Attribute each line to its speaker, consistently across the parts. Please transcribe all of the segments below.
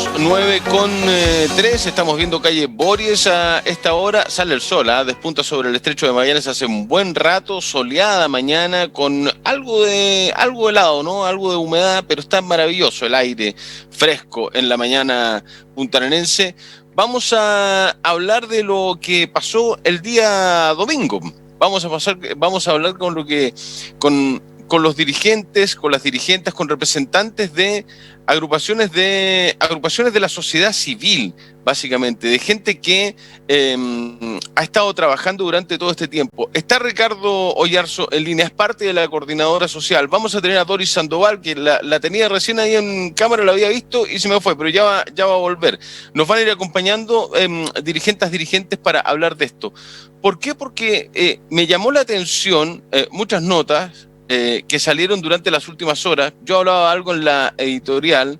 Speaker 1: minutos, 9:03, estamos viendo calle Bories a esta hora, sale el sol, despunta sobre el estrecho de Magallanes hace un buen rato, soleada mañana, con algo helado, ¿no? Algo de humedad, pero está maravilloso el aire fresco en la mañana puntarenense. Vamos a hablar de lo que pasó el día domingo. Vamos a hablar con los dirigentes, con las dirigentes, con representantes de agrupaciones de la sociedad civil, básicamente, de gente que ha estado trabajando durante todo este tiempo. Está Ricardo Oyarzo en línea, es parte de la coordinadora social. Vamos a tener a Doris Sandoval, que la tenía recién ahí en cámara, la había visto y se me fue, pero ya va a volver. Nos van a ir acompañando dirigentes para hablar de esto. ¿Por qué? Porque me llamó la atención muchas notas que salieron durante las últimas horas. Yo hablaba algo en la editorial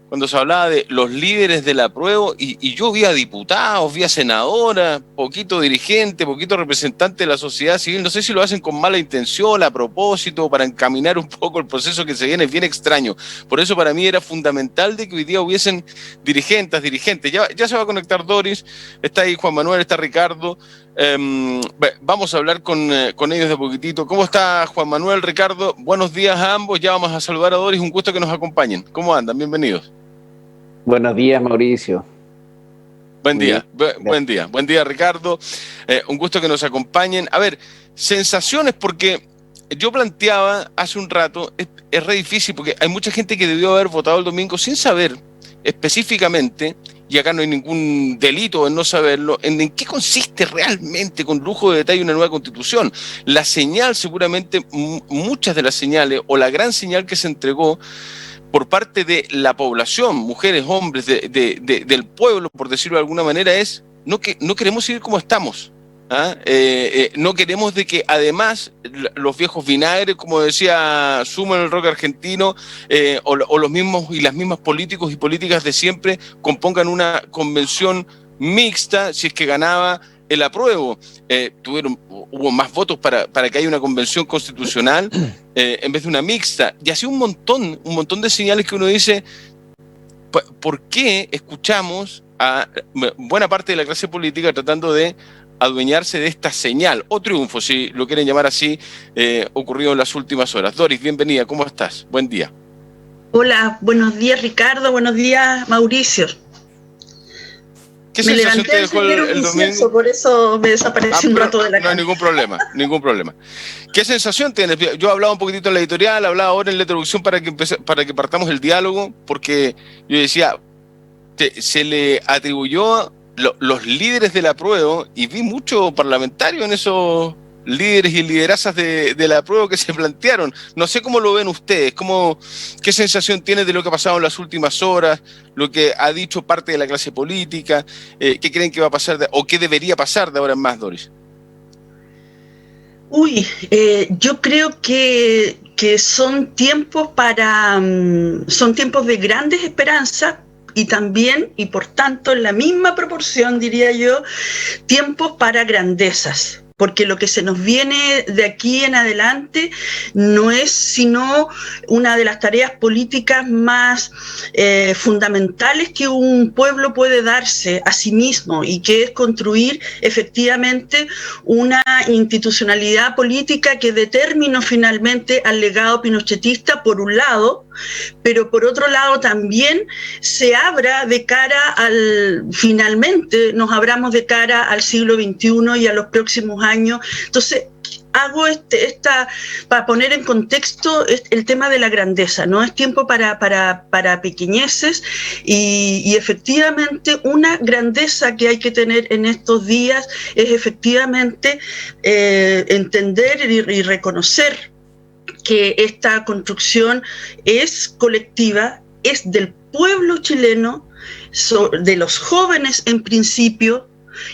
Speaker 1: cuando se hablaba de los líderes del apruebo y yo vi a diputados, vi a senadoras, poquito dirigente, poquito representante de la sociedad civil. No sé si lo hacen con mala intención, a propósito, para encaminar un poco el proceso que se viene, es bien extraño. Por eso para mí era fundamental de que hoy día hubiesen dirigentes. Ya se va a conectar Doris, está ahí Juan Manuel, está Ricardo. Vamos a hablar con ellos de poquitito. ¿Cómo está Juan Manuel, Ricardo? Buenos días a ambos. Ya vamos a saludar a Doris. Un gusto que nos acompañen. ¿Cómo andan? Bienvenidos.
Speaker 2: Buenos días, Mauricio.
Speaker 1: Buen día, Ricardo. Un gusto que nos acompañen. A ver, sensaciones, porque yo planteaba hace un rato, es re difícil porque hay mucha gente que debió haber votado el domingo sin saber específicamente, y acá no hay ningún delito en no saberlo, en qué consiste realmente, con lujo de detalle, una nueva constitución. La señal, seguramente, muchas de las señales, o la gran señal que se entregó por parte de la población, mujeres, hombres, del pueblo, por decirlo de alguna manera, es no queremos seguir como estamos. No queremos de que además los viejos vinagres, como decía Sumo en el rock argentino, o los mismos y las mismas políticos y políticas de siempre compongan convención mixta si es que ganaba el apruebo. Hubo más votos para que haya una convención constitucional en vez de una mixta, y así un montón de señales que uno dice, ¿por qué escuchamos a buena parte de la clase política tratando de adueñarse de esta señal o triunfo, si lo quieren llamar así, ocurrido en las últimas horas? Doris, bienvenida, ¿cómo estás? Buen día.
Speaker 3: Hola, buenos días Ricardo, buenos días Mauricio.
Speaker 1: ¿Qué sensación te dejó el domingo?
Speaker 3: Por eso me desaparecí un rato de la
Speaker 1: casa. No hay ningún problema. ¿Qué sensación tienes? Yo hablaba un poquitito en la editorial, hablaba ahora en la introducción para que partamos el diálogo, porque yo decía, se le atribuyó los líderes del apruebo, y vi mucho parlamentario en esos líderes y liderazas del apruebo que se plantearon. No sé cómo lo ven ustedes, qué sensación tienen de lo que ha pasado en las últimas horas, lo que ha dicho parte de la clase política, qué creen que va a pasar o qué debería pasar de ahora en más, Doris.
Speaker 3: Yo creo que son tiempos son tiempos de grandes esperanzas, y también, y por tanto en la misma proporción, diría yo, tiempos para grandezas. Porque lo que se nos viene de aquí en adelante no es sino una de las tareas políticas más fundamentales que un pueblo puede darse a sí mismo, y que es construir efectivamente una institucionalidad política que dé término finalmente al legado pinochetista, por un lado, pero por otro lado también se abra de cara finalmente nos abramos de cara al siglo XXI y a los próximos años. Entonces, hago para poner en contexto el tema de la grandeza. No es tiempo para pequeñeces, y efectivamente una grandeza que hay que tener en estos días es efectivamente entender y reconocer que esta construcción es colectiva, es del pueblo chileno, de los jóvenes en principio,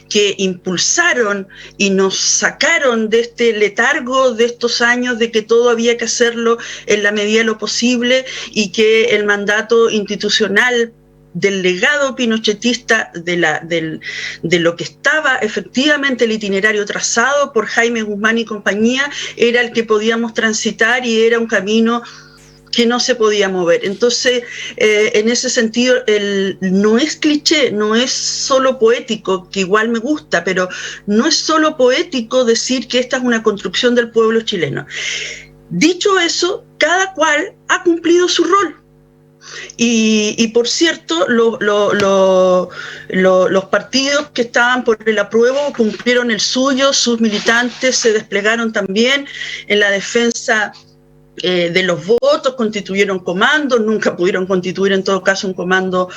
Speaker 3: que impulsaron y nos sacaron de este letargo de estos años de que todo había que hacerlo en la medida de lo posible, y que el mandato institucional del legado pinochetista, de lo que estaba efectivamente el itinerario trazado por Jaime Guzmán y compañía, era el que podíamos transitar, y era un camino que no se podía mover. Entonces, en ese sentido, no es cliché, no es solo poético, que igual me gusta, pero no es solo poético decir que esta es una construcción del pueblo chileno. Dicho eso, cada cual ha cumplido su rol. Y por cierto, los partidos que estaban por el apruebo cumplieron el suyo, sus militantes se desplegaron también en la defensa de los votos, constituyeron comandos, nunca pudieron constituir en todo caso un comando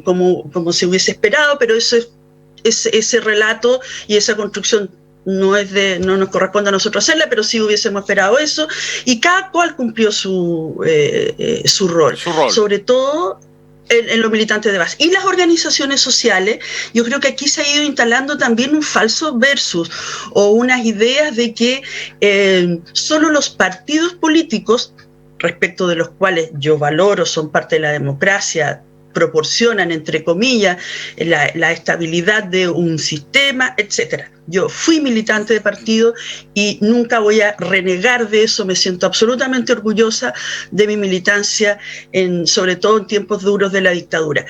Speaker 3: como se hubiese esperado, pero ese relato y esa construcción no nos corresponde a nosotros hacerla, pero sí hubiésemos esperado eso, y cada cual cumplió su rol, sobre todo en los militantes de base. Y las organizaciones sociales, yo creo que aquí se ha ido instalando también un falso versus, o unas ideas de que solo los partidos políticos, respecto de los cuales yo valoro, son parte de la democracia, proporcionan, entre comillas, la estabilidad de un sistema, etcétera. Yo fui militante de partido y nunca voy a renegar de eso, me siento absolutamente orgullosa de mi militancia, sobre todo en tiempos duros de la dictadura.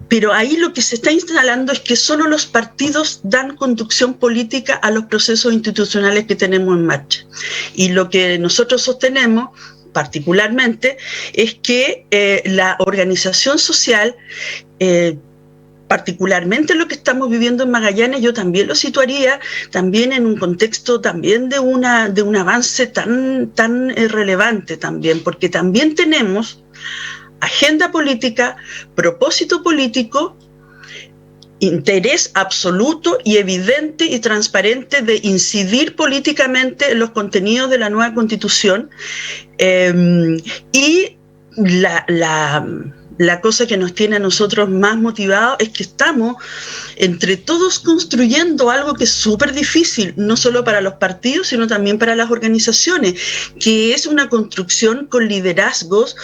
Speaker 3: Pero ahí lo que se está instalando es que solo los partidos dan conducción política a los procesos institucionales que tenemos en marcha. Y lo que nosotros sostenemos particularmente es que la organización social, particularmente lo que estamos viviendo en Magallanes, yo también lo situaría también en un contexto también de un avance tan relevante también, porque también tenemos agenda política, propósito político, interés absoluto y evidente y transparente de incidir políticamente en los contenidos de la nueva Constitución, y la cosa que nos tiene a nosotros más motivados es que estamos entre todos construyendo algo que es súper difícil, no solo para los partidos, sino también para las organizaciones, que es una construcción con liderazgos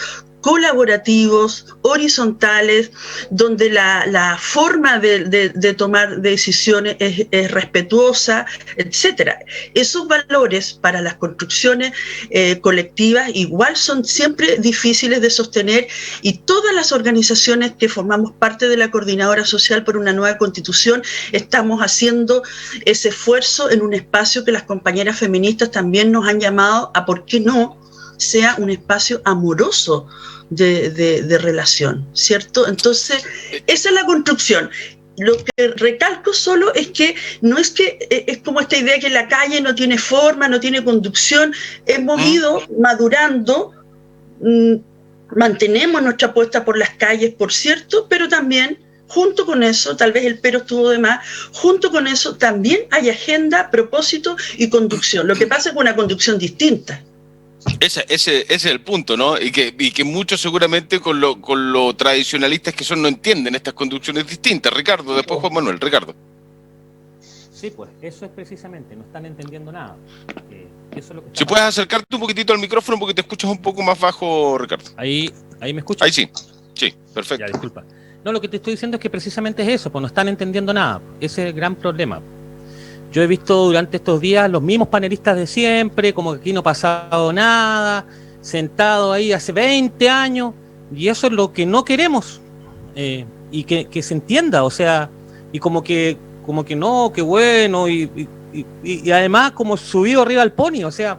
Speaker 3: colaborativos, horizontales, donde la forma de tomar decisiones es respetuosa, etcétera. Esos valores para las construcciones colectivas igual son siempre difíciles de sostener, y todas las organizaciones que formamos parte de la Coordinadora Social por una Nueva Constitución estamos haciendo ese esfuerzo en un espacio que las compañeras feministas también nos han llamado a, ¿por qué no?, sea un espacio amoroso de relación, ¿cierto? Entonces, esa es la construcción. Lo que recalco solo es que no es que es como esta idea que la calle no tiene forma, no tiene conducción. Hemos ido madurando, mantenemos nuestra apuesta por las calles, por cierto, pero también junto con eso, tal vez el pero estuvo de más, junto con eso también hay agenda, propósito y conducción. Lo que pasa es una conducción distinta.
Speaker 1: Ese es el punto, ¿no? Y que muchos seguramente con lo tradicionalistas que son no entienden estas conducciones distintas. Ricardo, después Juan Manuel. Ricardo.
Speaker 4: Sí, pues eso es precisamente, no están entendiendo nada. Eso es lo que
Speaker 1: si puedes acercarte un poquitito al micrófono porque te escuchas un poco más bajo, Ricardo.
Speaker 4: Ahí me escuchas.
Speaker 1: Ahí sí, perfecto.
Speaker 4: Ya, disculpa. No, lo que te estoy diciendo es que precisamente es eso, pues no están entendiendo nada. Ese es el gran problema. Yo he visto durante estos días los mismos panelistas de siempre, como que aquí no ha pasado nada, sentado ahí hace 20 años, y eso es lo que no queremos, y que se entienda, o sea, y como que no, que bueno, y además como subido arriba al pony, o sea,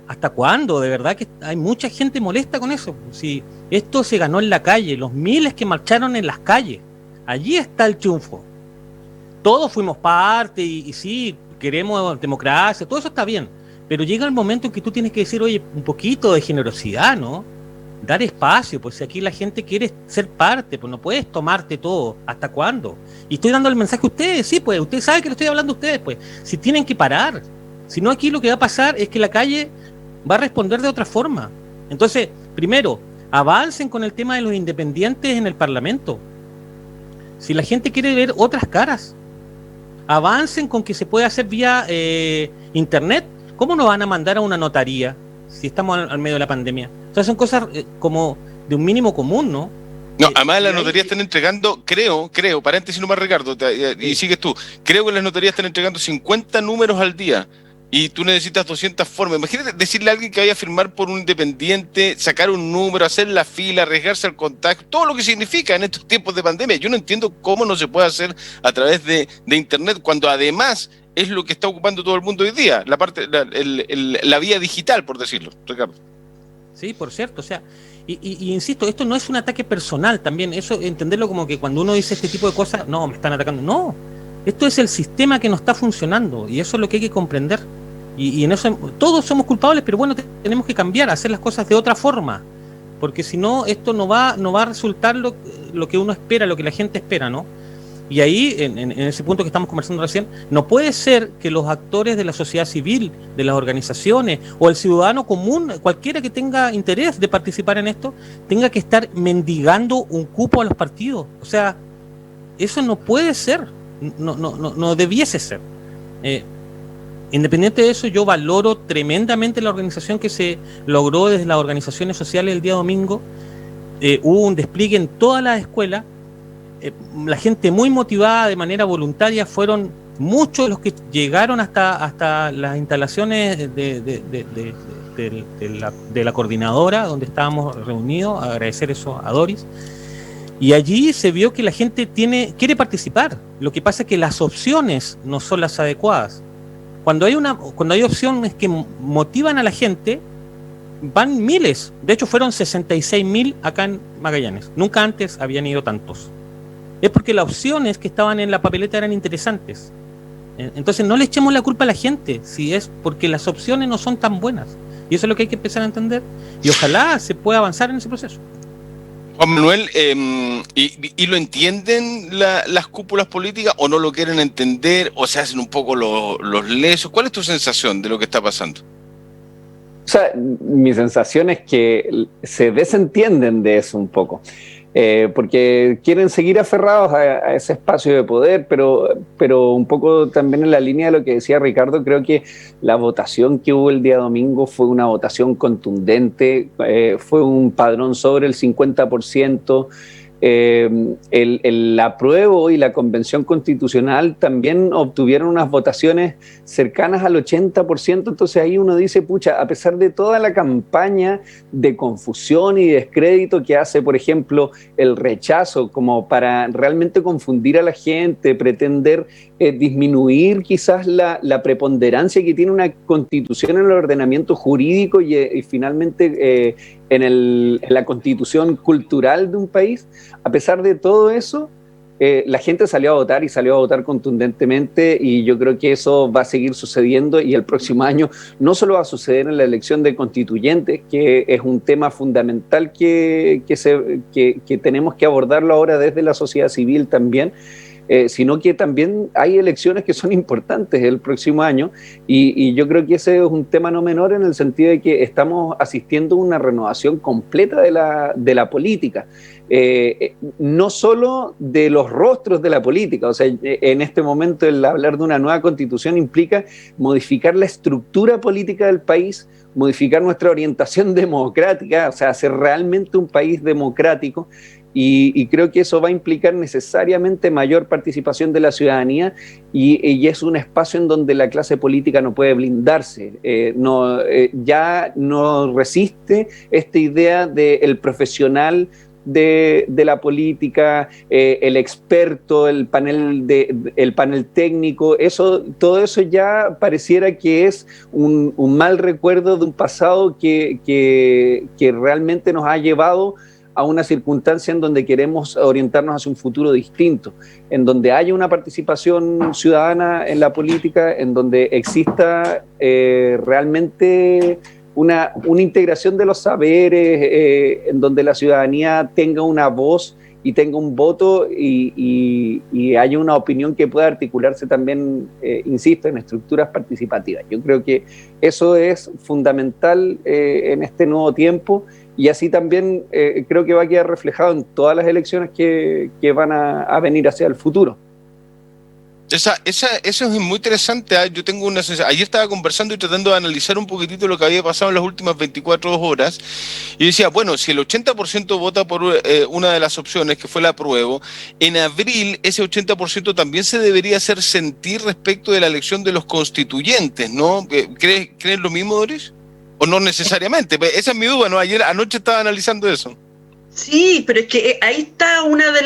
Speaker 4: ¿hasta cuándo? De verdad que hay mucha gente molesta con eso. Si esto se ganó en la calle, los miles que marcharon en las calles, allí está el triunfo. Todos fuimos parte y sí, queremos democracia, todo eso está bien, pero llega el momento en que tú tienes que decir, oye, un poquito de generosidad, ¿no? Dar espacio, pues si aquí la gente quiere ser parte, pues no puedes tomarte todo. ¿Hasta cuándo? Y estoy dando el mensaje a ustedes, sí, pues ustedes saben que lo estoy hablando a ustedes, pues si tienen que parar, si no aquí lo que va a pasar es que la calle va a responder de otra forma. Entonces, primero, avancen con el tema de los independientes en el Parlamento. Si la gente quiere ver otras caras, avancen con que se puede hacer vía internet. ¿Cómo nos van a mandar a una notaría si estamos al medio de la pandemia? O sea, son cosas como de un mínimo común, ¿no?
Speaker 1: No, además las notarías están entregando, creo, paréntesis nomás Ricardo, y sigues tú, creo que las notarías están entregando 50 números al día, y tú necesitas 200 formas. Imagínate decirle a alguien que vaya a firmar por un independiente, sacar un número, hacer la fila, arriesgarse al contacto, todo lo que significa en estos tiempos de pandemia. Yo no entiendo cómo no se puede hacer a través de Internet, cuando además es lo que está ocupando todo el mundo hoy día, la vía digital, por decirlo, Ricardo.
Speaker 4: Sí, por cierto, o sea, y insisto, esto no es un ataque personal también, eso entenderlo como que cuando uno dice este tipo de cosas, no, me están atacando, no, esto es el sistema que no está funcionando, y eso es lo que hay que comprender, y en eso todos somos culpables, pero bueno, tenemos que cambiar, hacer las cosas de otra forma, porque si no, esto no va a resultar lo que uno espera, lo que la gente espera, ¿no? Y ahí, en ese punto que estamos conversando recién, no puede ser que los actores de la sociedad civil, de las organizaciones, o el ciudadano común, cualquiera que tenga interés de participar en esto, tenga que estar mendigando un cupo a los partidos. O sea, eso no puede ser, no debiese ser. Independiente de eso, yo valoro tremendamente la organización que se logró desde las organizaciones sociales el día domingo. Hubo un despliegue en todas las escuelas. La gente muy motivada de manera voluntaria, fueron muchos los que llegaron hasta las instalaciones de la coordinadora donde estábamos reunidos, agradecer eso a Doris, y allí se vio que la gente quiere participar. Lo que pasa es que las opciones no son las adecuadas. Cuando hay opciones que motivan a la gente, van miles. De hecho fueron 66.000 acá en Magallanes, nunca antes habían ido tantos. Es porque las opciones que estaban en la papeleta eran interesantes. Entonces no le echemos la culpa a la gente, si es porque las opciones no son tan buenas. Y eso es lo que hay que empezar a entender. Y ojalá se pueda avanzar en ese proceso.
Speaker 1: Juan Manuel, ¿y lo entienden las cúpulas políticas o no lo quieren entender o se hacen un poco los lesos? ¿Cuál es tu sensación de lo que está pasando?
Speaker 2: O sea, mi sensación es que se desentienden de eso un poco. Porque quieren seguir aferrados a ese espacio de poder, pero un poco también en la línea de lo que decía Ricardo, creo que la votación que hubo el día domingo fue una votación contundente, fue un padrón sobre el 50%. El apruebo y la Convención Constitucional también obtuvieron unas votaciones cercanas al 80%, entonces ahí uno dice, pucha, a pesar de toda la campaña de confusión y descrédito que hace, por ejemplo, el rechazo, como para realmente confundir a la gente, pretender disminuir quizás la preponderancia que tiene una constitución en el ordenamiento jurídico y finalmente en la constitución cultural de un país. A pesar de todo eso, la gente salió a votar y salió a votar contundentemente, y yo creo que eso va a seguir sucediendo, y el próximo año no solo va a suceder en la elección de constituyentes, que es un tema fundamental que tenemos que abordarlo ahora desde la sociedad civil también, sino que también hay elecciones que son importantes el próximo año, y yo creo que ese es un tema no menor, en el sentido de que estamos asistiendo a una renovación completa de la política, no solo de los rostros de la política. O sea, en este momento el hablar de una nueva constitución implica modificar la estructura política del país, modificar nuestra orientación democrática, o sea, hacer realmente un país democrático. Y creo que eso va a implicar necesariamente mayor participación de la ciudadanía, y es un espacio en donde la clase política no puede blindarse, ya no resiste esta idea del profesional de la política, el experto, el panel técnico. Todo eso ya pareciera que es un mal recuerdo de un pasado que realmente nos ha llevado a una circunstancia en donde queremos orientarnos hacia un futuro distinto, en donde haya una participación ciudadana en la política, en donde exista realmente una integración de los saberes, en donde la ciudadanía tenga una voz y tenga un voto, y haya una opinión que pueda articularse también, insisto, en estructuras participativas. Yo creo que eso es fundamental en este nuevo tiempo, y así también creo que va a quedar reflejado en todas las elecciones que van a venir hacia el futuro.
Speaker 1: Eso es muy interesante. Yo tengo una sensación. Ayer estaba conversando y tratando de analizar un poquitito lo que había pasado en las últimas 24 horas. Y decía, bueno, si el 80% vota por una de las opciones, que fue la apruebo, en abril ese 80% también se debería hacer sentir respecto de la elección de los constituyentes, ¿no? ¿Creen lo mismo, Doris? ¿O no necesariamente? Esa es mi duda, ¿no? Anoche estaba analizando eso.
Speaker 3: Sí, pero es que ahí está una de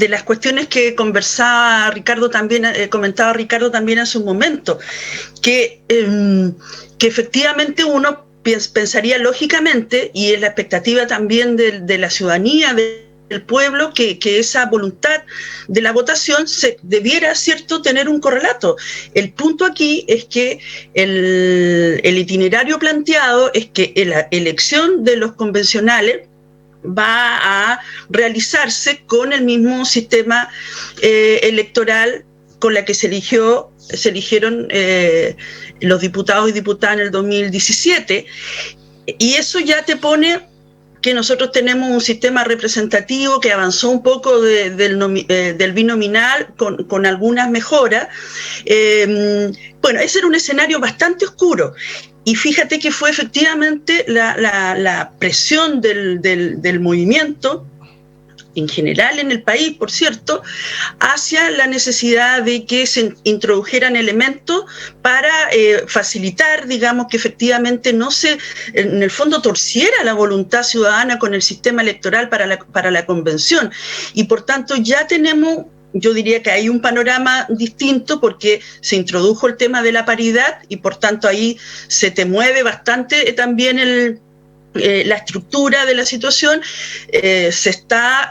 Speaker 3: las cuestiones que conversaba Ricardo también, comentaba Ricardo también hace un momento, que efectivamente uno pensaría lógicamente, y es la expectativa también de la ciudadanía, del pueblo, que esa voluntad de la votación debiera, ¿cierto?, tener un correlato. El punto aquí es que el itinerario planteado es que la elección de los convencionales va a realizarse con el mismo sistema electoral con la que se eligieron los diputados y diputadas en el 2017, y eso ya te pone que nosotros tenemos un sistema representativo que avanzó un poco del binominal con algunas mejoras. Bueno, ese era un escenario bastante oscuro. Y fíjate que fue efectivamente la presión del movimiento, en general en el país, por cierto, hacia la necesidad de que se introdujeran elementos para facilitar, digamos, que efectivamente no se, en el fondo, torciera la voluntad ciudadana con el sistema electoral para la convención. Y por tanto ya tenemos, yo diría que hay un panorama distinto porque se introdujo el tema de la paridad y por tanto ahí se te mueve bastante también la estructura de la situación. Se está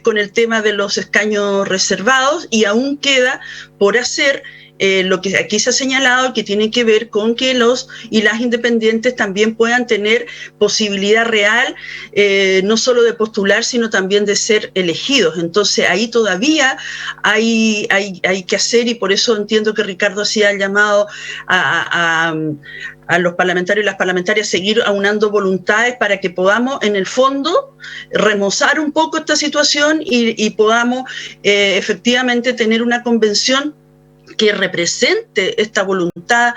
Speaker 3: con el tema de los escaños reservados y aún queda por hacer lo que aquí se ha señalado, que tiene que ver con que los y las independientes también puedan tener posibilidad real, no solo de postular, sino también de ser elegidos. Entonces ahí todavía hay que hacer, y por eso entiendo que Ricardo hacía el llamado a los parlamentarios y las parlamentarias seguir aunando voluntades para que podamos, en el fondo, remozar un poco esta situación y podamos efectivamente tener una convención que represente esta voluntad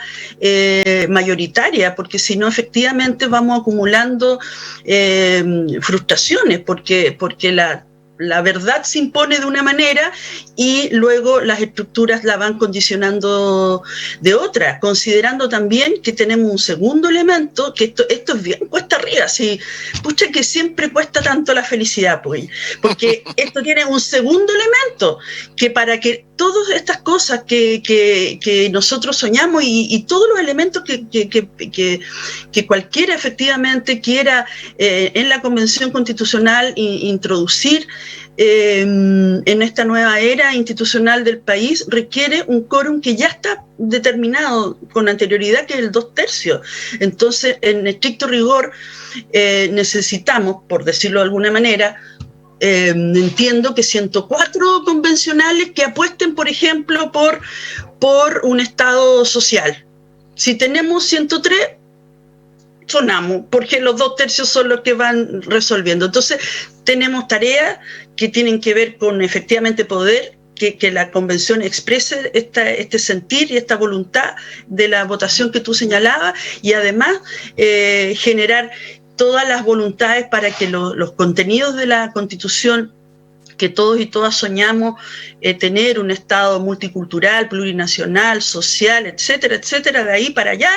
Speaker 3: mayoritaria, porque si no, efectivamente vamos acumulando frustraciones, porque la verdad se impone de una manera y luego las estructuras la van condicionando de otra, considerando también que tenemos un segundo elemento, que esto es bien cuesta arriba, sí, pucha que siempre cuesta tanto la felicidad, pues, porque esto tiene un segundo elemento, que para que todas estas cosas que nosotros soñamos y todos los elementos que cualquiera efectivamente quiera en la Convención Constitucional introducir en esta nueva era institucional del país, requiere un quórum que ya está determinado con anterioridad, que es el 2/3. Entonces, en estricto rigor, necesitamos, por decirlo de alguna manera, entiendo que 104 convencionales que apuesten, por ejemplo, por un Estado social. Si tenemos 103, sonamos, porque los 2/3 son los que van resolviendo. Entonces, tenemos tareas que tienen que ver con efectivamente poder que la convención exprese este sentir y esta voluntad de la votación que tú señalabas, y además generar todas las voluntades para que los contenidos de la Constitución, que todos y todas soñamos tener un Estado multicultural, plurinacional, social, etcétera, etcétera, de ahí para allá,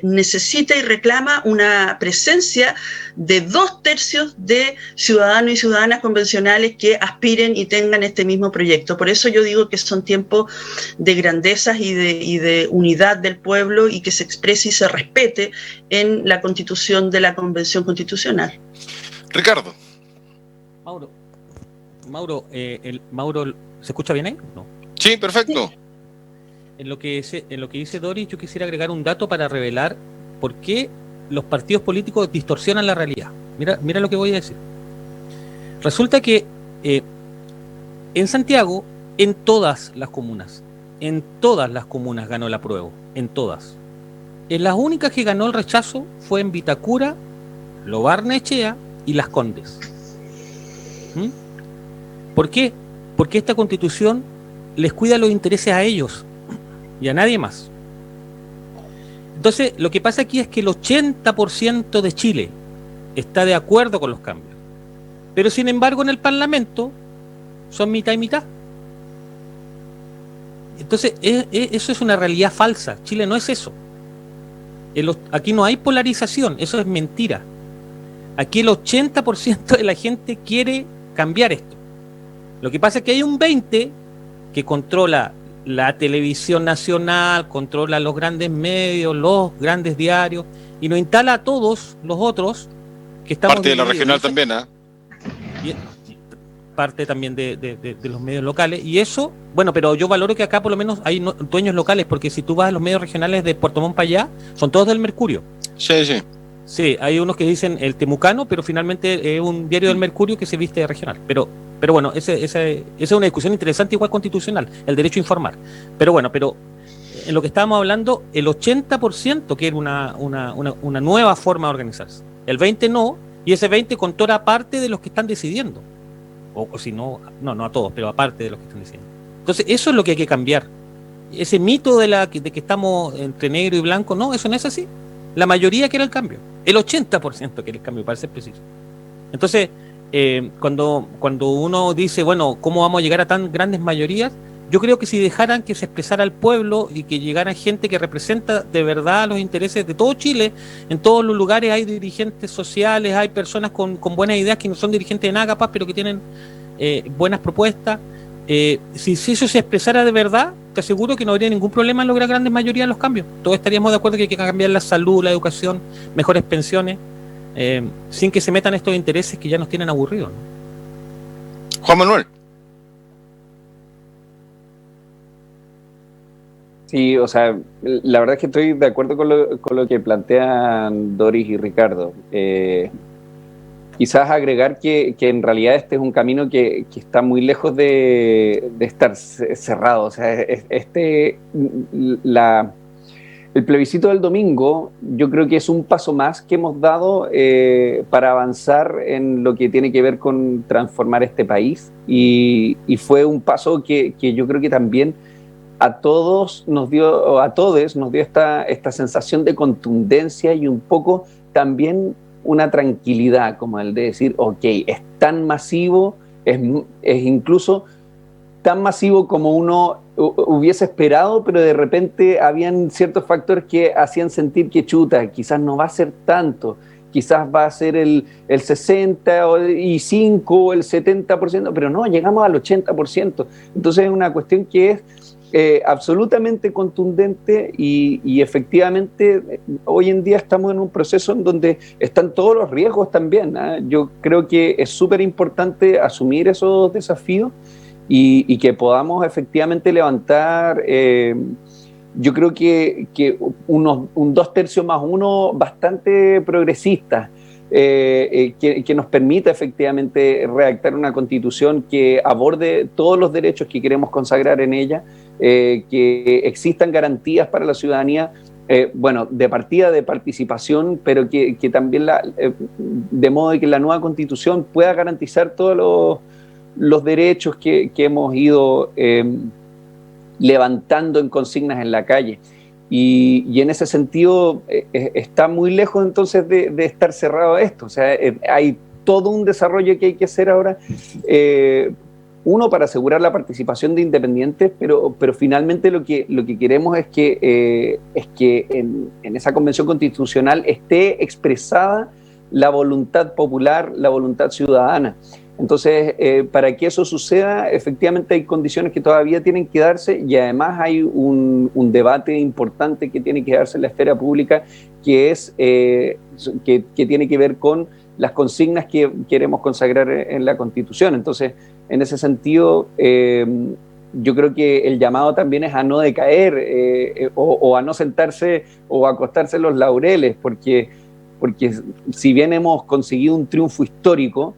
Speaker 3: necesita y reclama una presencia de 2/3 de ciudadanos y ciudadanas convencionales que aspiren y tengan este mismo proyecto. Por eso yo digo que son tiempos de grandezas y de unidad del pueblo, y que se exprese y se respete en la Constitución de la Convención Constitucional.
Speaker 1: Ricardo.
Speaker 4: Mauro, ¿se escucha bien ahí? No.
Speaker 1: Sí, perfecto.
Speaker 4: Sí. En lo que dice Doris, yo quisiera agregar un dato para revelar por qué los partidos políticos distorsionan la realidad. Mira lo que voy a decir. Resulta que en Santiago, en todas las comunas ganó el apruebo, en todas. En las únicas que ganó el rechazo fue en Vitacura, Lo Barnechea y Las Condes. ¿por qué? porque esta Constitución les cuida los intereses a ellos y a nadie más. Entonces, lo que pasa aquí es que el 80% de Chile está de acuerdo con los cambios, pero sin embargo en el Parlamento son mitad y mitad. Entonces, eso es una realidad falsa. Chile no es eso. Aquí no hay polarización, eso es mentira. Aquí el 80% de la gente quiere cambiar esto. Lo que pasa es que hay un 20% que controla la televisión nacional, controla los grandes medios, los grandes diarios, y nos instala a todos los otros que estamos...
Speaker 1: Parte de la regional también, ¿ah?
Speaker 4: Parte también de los medios locales, y eso, bueno, pero yo valoro que acá por lo menos hay dueños locales, porque si tú vas a los medios regionales de Puerto Montt para allá, son todos del Mercurio.
Speaker 1: Sí, sí.
Speaker 4: Sí, hay unos que dicen el Temucano, pero finalmente es un diario del Mercurio que se viste de regional. Pero bueno, esa es una discusión interesante, igual constitucional, el derecho a informar. Pero bueno, en lo que estábamos hablando, el 80% quiere una nueva forma de organizarse. El 20% no, y ese 20% controla parte de los que están decidiendo. O si no a todos, pero aparte de los que están decidiendo. Entonces, eso es lo que hay que cambiar. Ese mito de que estamos entre negro y blanco, no, eso no es así. La mayoría quiere el cambio. El 80% quiere el cambio, para ser preciso. Entonces, cuando uno dice, bueno, ¿cómo vamos a llegar a tan grandes mayorías? Yo creo que si dejaran que se expresara el pueblo y que llegara gente que representa de verdad los intereses de todo Chile, en todos los lugares hay dirigentes sociales, hay personas con buenas ideas que no son dirigentes de nada capaz, pero que tienen buenas propuestas. Si eso se expresara de verdad, te aseguro que no habría ningún problema en lograr grandes mayorías de los cambios. Todos estaríamos de acuerdo que hay que cambiar la salud, la educación, mejores pensiones, sin que se metan estos intereses que ya nos tienen aburridos, ¿no?
Speaker 1: Juan Manuel.
Speaker 2: Sí, o sea, la verdad es que estoy de acuerdo con lo que plantean Doris y Ricardo. Quizás agregar que en realidad este es un camino que está muy lejos de estar cerrado. O sea, el plebiscito del domingo yo creo que es un paso más que hemos dado para avanzar en lo que tiene que ver con transformar este país, y fue un paso que yo creo que también a todos nos dio esta sensación de contundencia y un poco también una tranquilidad, como el de decir, ok, es tan masivo, es incluso tan masivo como uno hubiese esperado, pero de repente habían ciertos factores que hacían sentir que chuta, quizás no va a ser tanto, quizás va a ser el 65% o el 70%, pero no, llegamos al 80%. Entonces es una cuestión que es absolutamente contundente y efectivamente hoy en día estamos en un proceso en donde están todos los riesgos también, ¿eh? Yo creo que es súper importante asumir esos desafíos y que podamos efectivamente levantar, yo creo que un 2/3 más 1 bastante progresista, que nos permita efectivamente redactar una constitución que aborde todos los derechos que queremos consagrar en ella, que existan garantías para la ciudadanía, bueno, de partida de participación, pero que también de modo de que la nueva constitución pueda garantizar todos los derechos que hemos ido levantando en consignas en la calle. Y en ese sentido está muy lejos entonces de estar cerrado esto. O sea, hay todo un desarrollo que hay que hacer ahora, uno para asegurar la participación de independientes, pero finalmente lo que queremos es que en esa convención constitucional esté expresada la voluntad popular, la voluntad ciudadana. Entonces, para que eso suceda, efectivamente hay condiciones que todavía tienen que darse, y además hay un debate importante que tiene que darse en la esfera pública, que es que tiene que ver con las consignas que queremos consagrar en la Constitución. Entonces, en ese sentido, yo creo que el llamado también es a no decaer o a no sentarse o a acostarse en los laureles, porque si bien hemos conseguido un triunfo histórico,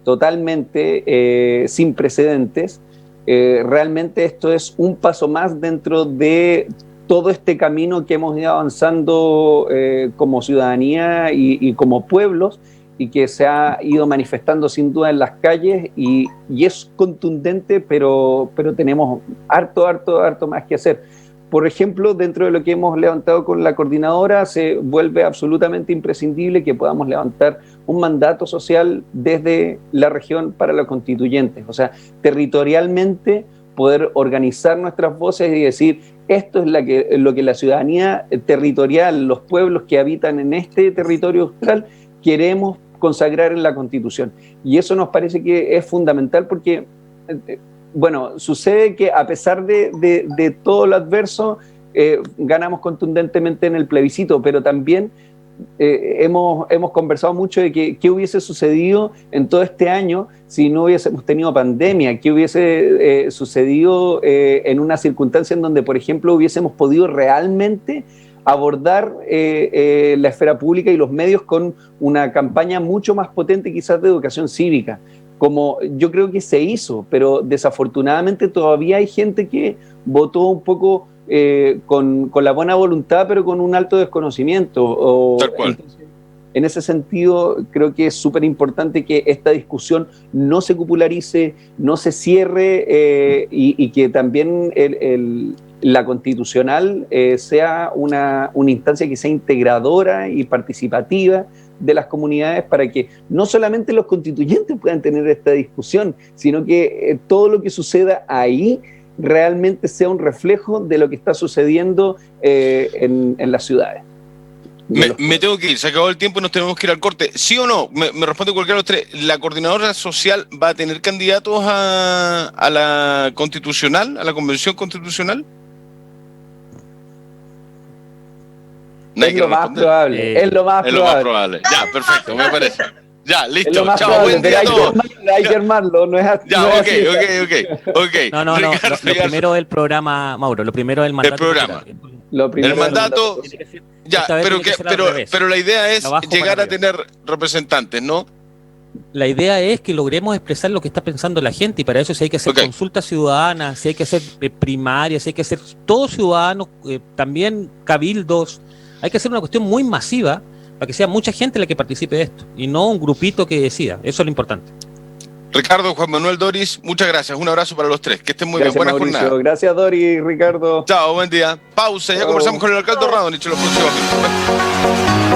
Speaker 2: totalmente sin precedentes, realmente esto es un paso más dentro de todo este camino que hemos ido avanzando como ciudadanía y como pueblos, y que se ha ido manifestando sin duda en las calles y es contundente, pero tenemos harto más que hacer. Por ejemplo, dentro de lo que hemos levantado con la coordinadora, se vuelve absolutamente imprescindible que podamos levantar un mandato social desde la región para los constituyentes, o sea, territorialmente poder organizar nuestras voces y decir, esto es lo que la ciudadanía territorial, los pueblos que habitan en este territorio austral, queremos consagrar en la Constitución. Y eso nos parece que es fundamental porque, bueno, sucede que a pesar de todo lo adverso, ganamos contundentemente en el plebiscito, pero también hemos conversado mucho de qué hubiese sucedido en todo este año si no hubiésemos tenido pandemia, qué hubiese sucedido en una circunstancia en donde, por ejemplo, hubiésemos podido realmente abordar la esfera pública y los medios con una campaña mucho más potente quizás de educación cívica, como yo creo que se hizo, pero desafortunadamente todavía hay gente que votó un poco con la buena voluntad, pero con un alto desconocimiento.
Speaker 1: Tal cual.
Speaker 2: Entonces, en ese sentido, creo que es súper importante que esta discusión no se popularice, no se cierre y que también la constitucional sea una instancia que sea integradora y participativa de las comunidades para que no solamente los constituyentes puedan tener esta discusión, sino que todo lo que suceda ahí realmente sea un reflejo de lo que está sucediendo en las ciudades.
Speaker 1: Me tengo que ir, se acabó el tiempo y nos tenemos que ir al corte. ¿Sí o no? Me responde cualquiera de los tres. ¿La coordinadora social va a tener candidatos a la constitucional, a la convención constitucional?
Speaker 2: Es lo más probable. Es lo más probable.
Speaker 1: Ya, perfecto, me parece. Ya, listo.
Speaker 2: Es lo más
Speaker 1: Chao,
Speaker 2: probable,
Speaker 1: buen día a todos.
Speaker 2: Hay que armarlo, no es así.
Speaker 1: Ya,
Speaker 2: no es así.
Speaker 1: ok.
Speaker 4: No.
Speaker 1: Ricardo,
Speaker 4: Lo primero del programa, Mauro, lo primero del mandato.
Speaker 1: El programa.
Speaker 2: Lo primero
Speaker 1: El mandato,
Speaker 4: Tiene que ser-
Speaker 1: ya,
Speaker 4: esta vez
Speaker 1: pero
Speaker 4: tiene que ser al revés.
Speaker 1: la idea es
Speaker 4: Abajo
Speaker 1: llegar
Speaker 4: para
Speaker 1: a tener representantes, ¿no?
Speaker 4: La idea es que logremos expresar lo que está pensando la gente y para eso si hay que hacer
Speaker 1: Ok.
Speaker 4: consultas ciudadanas, si hay que hacer primarias, si hay que hacer todos ciudadanos, también cabildos, hay que hacer una cuestión muy masiva para que sea mucha gente la que participe de esto y no un grupito que decida. Eso es lo importante.
Speaker 1: Ricardo, Juan Manuel, Doris, muchas gracias. Un abrazo para los tres. Que estén muy
Speaker 2: Gracias,
Speaker 1: bien. Buena
Speaker 2: Mauricio.
Speaker 1: jornada.
Speaker 2: Gracias, Dori, Ricardo.
Speaker 1: Chao, buen día. Pausa. Ya
Speaker 2: Chao.
Speaker 1: conversamos con el alcalde Radonich en los próximos minutos.